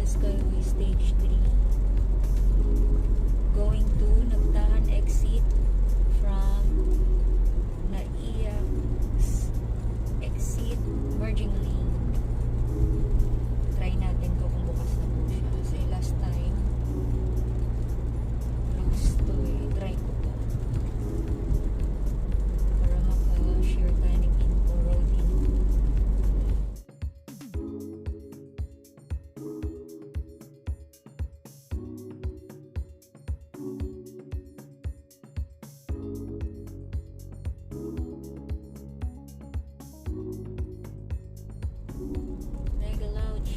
Skyway Stage 3 going to Nagtahan Exit from Naiax exit merging lane. Try natin ko kung bukas na po siya kasi last time closed to eh. Try ko po para maka-share tayo ng info road info.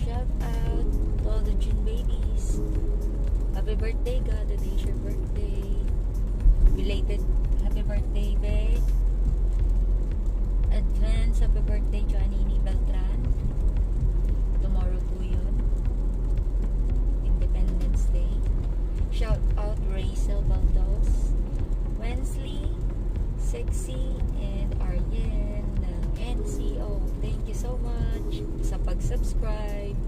Shout out to all the June babies. Happy birthday, God. Today's your birthday. Belated happy birthday, babe. Advance happy birthday, Joanini Beltran. Tomorrow po yun. Independence Day. Shout out Rachel Baldos, Wensley, Sexy, and Aryen ng NCO. Thank you so much sa pag-subscribe.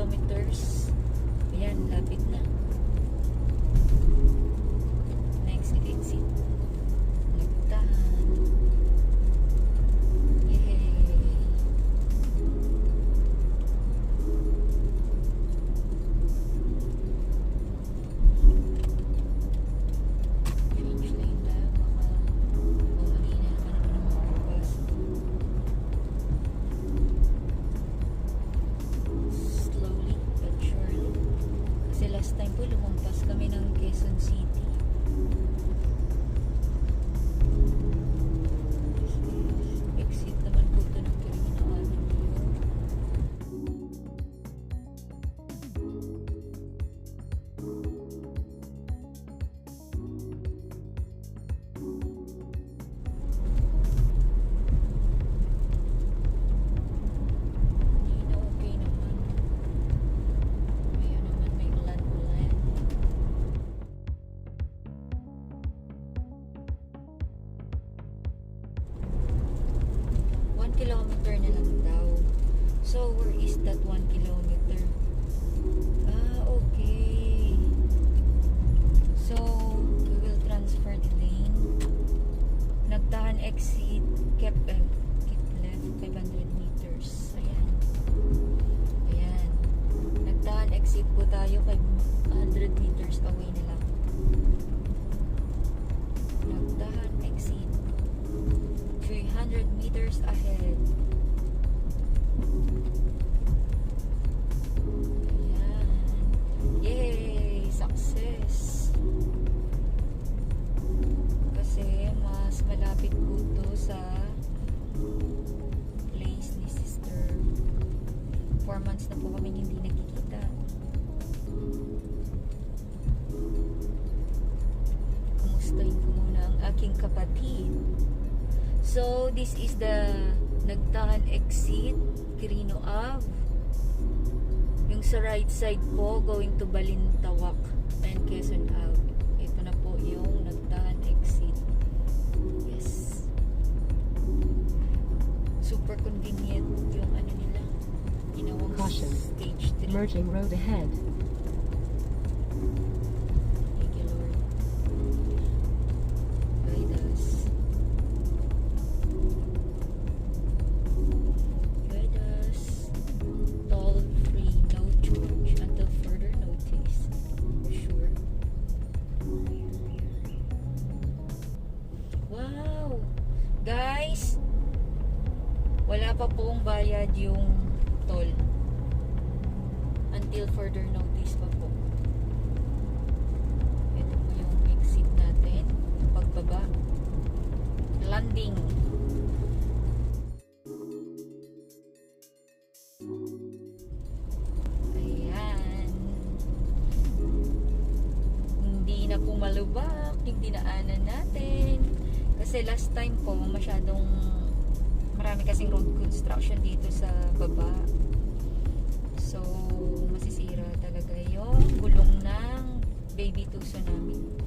kilometers. Ayan, lapit na. Next exit. Nagtahan. Yay! Change lane tayo. Baka bumali na naman ako ng mga bus. Slowly but surely. Kasi last time po lumampas kami ng Quezon City. Exit naman po ito ng Quirino Avenue. Hindi na okay naman. Ayaw naman may ulan-ulan. 1 kilometer na lang daw. So, where is that 1 kilometer? Okay. So, we will transfer the lane. Nagtahan exit, keep left 500 meters. Ayan. Ayan. Nagtahan exit po tayo 500 meters away na lang. Nagtahan exit 300 meters ahead. Ayan. Yay! Success! Kasi mas malapit po to sa place ni sister. 4 months na po kami hindi nagkikita. Kumustahin ko muna ang aking kapatid. So, this is the Nagtahan exit, Quirino Ave. Yung sa right side po, going to Balintawak and Quezon Ave. Ito na po yung Nagtahan exit. Yes. Super convenient yung ano nila. Ginawang Caution. stage 3. Merging road ahead. Thank you, Lord. Guide us. Guide us. Toll free, no charge until further notice. Sure. Wow! Guys! Wala pa pong bayad yung toll. Until further notice pa po. Ito po yung exit natin. Pagbaba. Landing. Ayan. Hindi na po malubak yung dinaanan natin. Kasi last time po, masyadong marami kasing road construction dito sa baba. So, masisira talaga yung gulong ng baby tuso namin.